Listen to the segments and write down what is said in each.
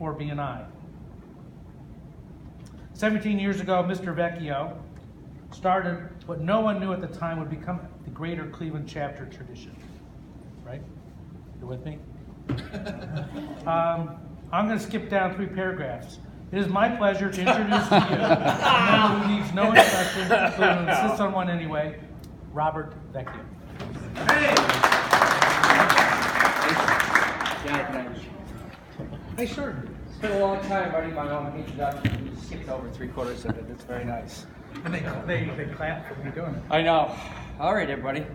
before BNI. 17 years ago, Mr. Vecchio started what no one knew at the time would become the greater Cleveland chapter tradition. Right? You with me? I'm going to skip down 3 paragraphs. It is my pleasure to introduce to you a man who needs no introduction, but who insists on one anyway, Robert Vecchio. Hey! Hey, sure. It's been a long time writing my own introduction. You skipped over 3/4 of it. It's very nice. And they clap for me doing it. I know. All right, everybody.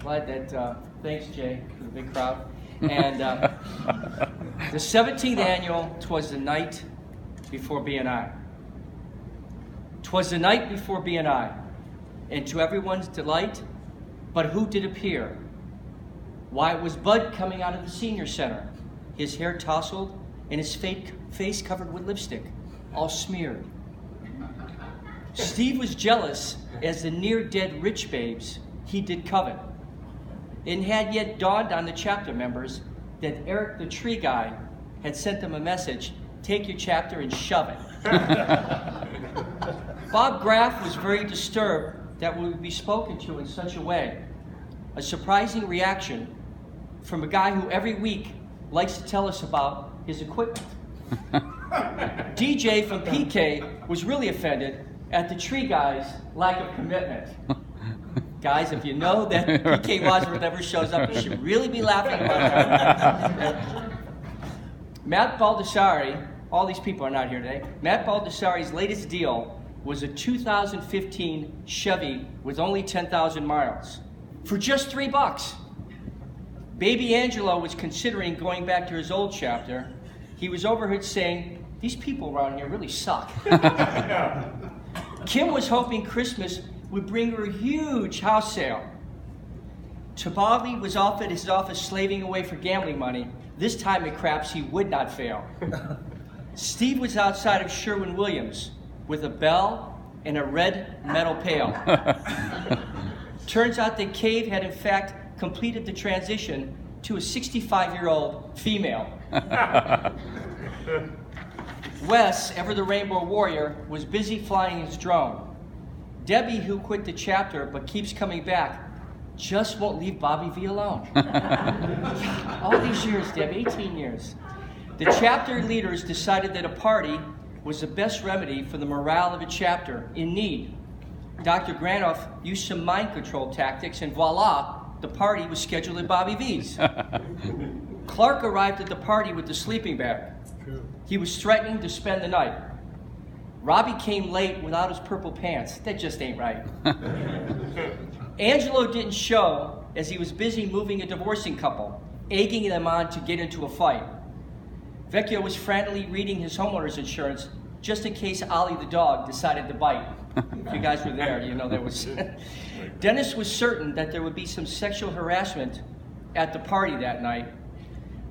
Glad that, thanks, Jay, for the big crowd. And the 17th annual Twas the night before BNI. 'Twas the night before BNI, and to everyone's delight, but who did appear? Why, it was Bud coming out of the senior center, his hair tousled and his face covered with lipstick, all smeared. Steve was jealous as the near-dead rich babes he did covet. It had yet dawned on the chapter members that Eric the tree guy had sent them a message, take your chapter and shove it. Bob Graff was very disturbed that we would be spoken to in such a way. A surprising reaction from a guy who every week likes to tell us about his equipment. DJ from PK was really offended at the tree guy's lack of commitment. Guys, if you know that PK Wadsworth ever shows up, you should really be laughing about that. Matt Baldessari, all these people are not here today. Matt Baldessari's latest deal was a 2015 Chevy with only 10,000 miles for just $3. Baby Angelo was considering going back to his old chapter. He was overheard saying, these people around here really suck. Kim was hoping Christmas would bring her a huge house sale. Tabali was off at his office slaving away for gambling money. This time at craps he would not fail. Steve was outside of Sherwin-Williams with a bell and a red metal pail. Turns out that Cave had in fact completed the transition to a 65-year-old female. Wes, ever the Rainbow Warrior, was busy flying his drone. Debbie, who quit the chapter but keeps coming back, just won't leave Bobby V alone. All these years, Deb, 18 years. The chapter leaders decided that a party was the best remedy for the morale of a chapter in need. Dr. Granoff used some mind control tactics, and voila, the party was scheduled at Bobby V's. Clark arrived at the party with the sleeping bag. He was threatening to spend the night. Robbie came late without his purple pants. That just ain't right. Angelo didn't show as he was busy moving a divorcing couple, egging them on to get into a fight. Vecchio was frantically reading his homeowner's insurance just in case Ollie the dog decided to bite. If you guys were there, you know there was. Dennis was certain that there would be some sexual harassment at the party that night.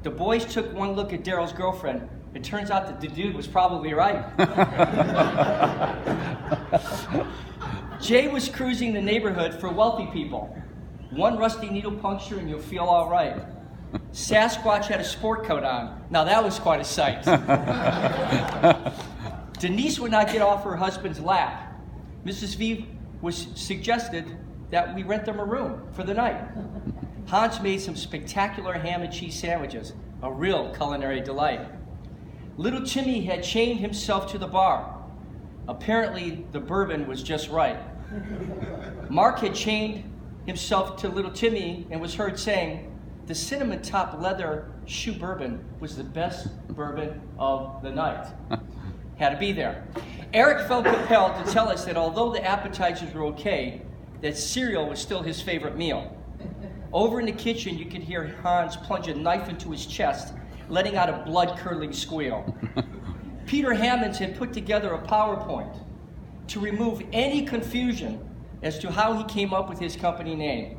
The boys took one look at Daryl's girlfriend. It turns out that the dude was probably right. Jay was cruising the neighborhood for wealthy people. One rusty needle puncture and you'll feel all right. Sasquatch had a sport coat on. Now that was quite a sight. Denise would not get off her husband's lap. Mrs. V was suggested that we rent them a room for the night. Hans made some spectacular ham and cheese sandwiches, a real culinary delight. Little Timmy had chained himself to the bar. Apparently, the bourbon was just right. Mark had chained himself to little Timmy and was heard saying, the cinnamon top leather shoe bourbon was the best bourbon of the night. Had to be there. Eric felt compelled to tell us that although the appetizers were okay, that cereal was still his favorite meal. Over in the kitchen, you could hear Hans plunge a knife into his chest, letting out a blood-curdling squeal. Peter Hammonds had put together a PowerPoint to remove any confusion as to how he came up with his company name.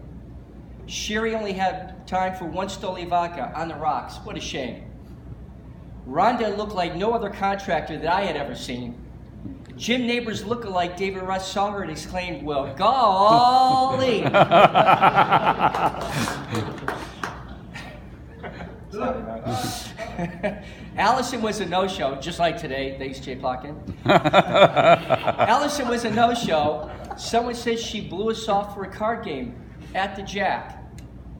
Sherry only had time for one Stoli vodka on the rocks. What a shame. Rhonda looked like no other contractor that I had ever seen. Jim Neighbors look-alike David Russ saw her and exclaimed, well, golly. Sorry, Allison was a no-show, just like today. Thanks, Jay Plotkin. Allison was a no-show. Someone says she blew us off for a card game at the Jack.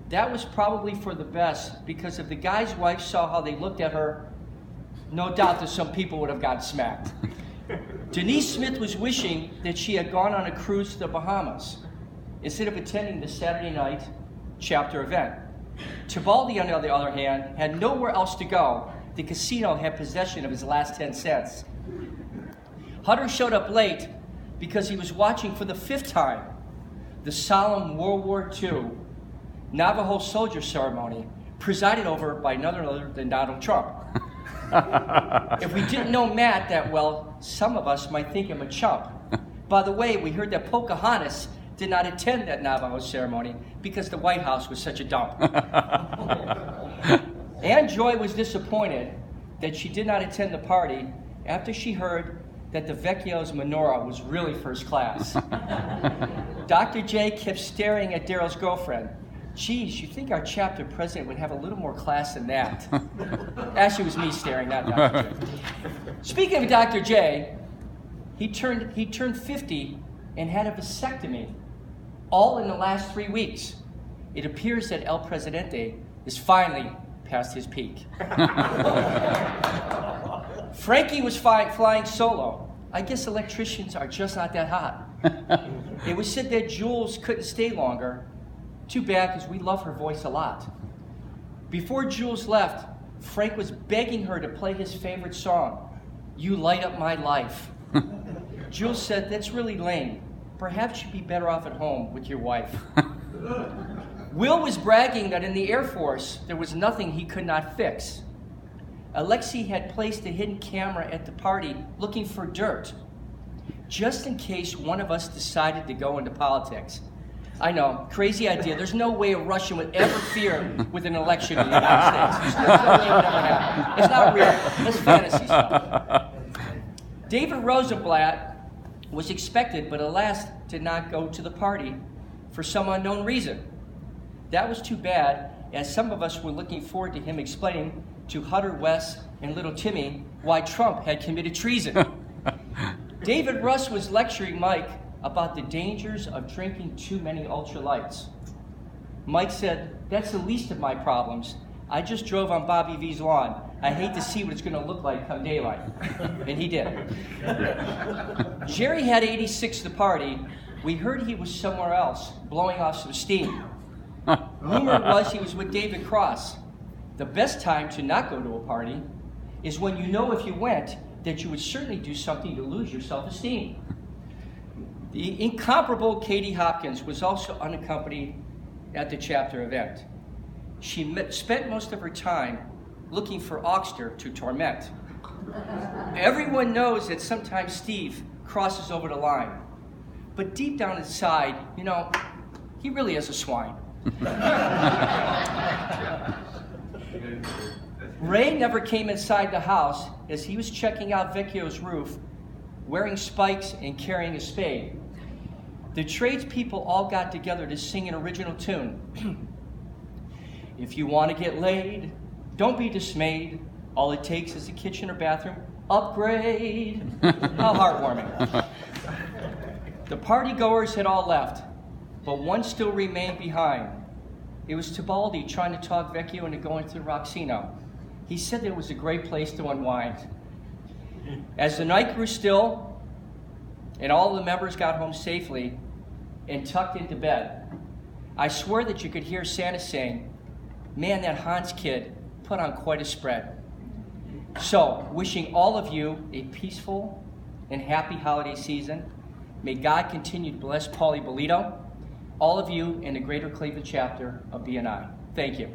That was probably for the best, because if the guy's wife saw how they looked at her, no doubt that some people would have gotten smacked. Denise Smith was wishing that she had gone on a cruise to the Bahamas instead of attending the Saturday night chapter event. Tibaldi, on the other hand, had nowhere else to go. The casino had possession of his last 10 cents. Hutter showed up late because he was watching for the 5th time the solemn World War II Navajo soldier ceremony presided over by none other than Donald Trump. If we didn't know Matt that well, some of us might think him a chump. By the way, we heard that Pocahontas did not attend that Navajo ceremony because the White House was such a dump. Ann Joy was disappointed that she did not attend the party after she heard that the Vecchio's menorah was really first class. Dr. J kept staring at Daryl's girlfriend. Geez, you think our chapter president would have a little more class than that? Actually, it was me staring, not Dr. J. Speaking of Dr. J, he turned 50 and had a vasectomy, all in the last 3 weeks. It appears that El Presidente is finally past his peak. Frankie was flying solo. I guess electricians are just not that hot. It was said that Jules couldn't stay longer. Too bad, because we love her voice a lot. Before Jules left, Frank was begging her to play his favorite song, You Light Up My Life. Jules said, that's really lame. Perhaps you'd be better off at home with your wife. Will was bragging that in the Air Force, there was nothing he could not fix. Alexei had placed a hidden camera at the party looking for dirt, just in case one of us decided to go into politics. I know, crazy idea. There's no way a Russian would ever fear with an election in the United States. There's no way it would ever happen. It's not real. It's fantasy stuff. David Rosenblatt was expected, but alas, did not go to the party for some unknown reason. That was too bad, as some of us were looking forward to him explaining to Hutter, Wes, and little Timmy why Trump had committed treason. David Russ was lecturing Mike about the dangers of drinking too many ultralights. Mike said, that's the least of my problems. I just drove on Bobby V's lawn. I hate to see what it's going to look like come daylight. And he did. Jerry had 86 to the party. We heard he was somewhere else, blowing off some steam. Rumor was he was with David Cross. The best time to not go to a party is when you know if you went that you would certainly do something to lose your self-esteem. The incomparable Katie Hopkins was also unaccompanied at the chapter event. She spent most of her time looking for Oxter to torment. Everyone knows that sometimes Steve crosses over the line, but deep down inside, you know, he really is a swine. Ray never came inside the house as he was checking out Vecchio's roof, wearing spikes and carrying a spade. The tradespeople all got together to sing an original tune. If you want to get laid, don't be dismayed. All it takes is a kitchen or bathroom upgrade. How heartwarming. The partygoers had all left, but one still remained behind. It was Tibaldi trying to talk Vecchio into going to the Roxino. He said that it was a great place to unwind. As the night grew still, and all the members got home safely and tucked into bed, I swear that you could hear Santa saying, man, that Hans kid put on quite a spread. So, wishing all of you a peaceful and happy holiday season. May God continue to bless Paulie Bolito, all of you in the Greater Cleveland chapter of BNI. Thank you.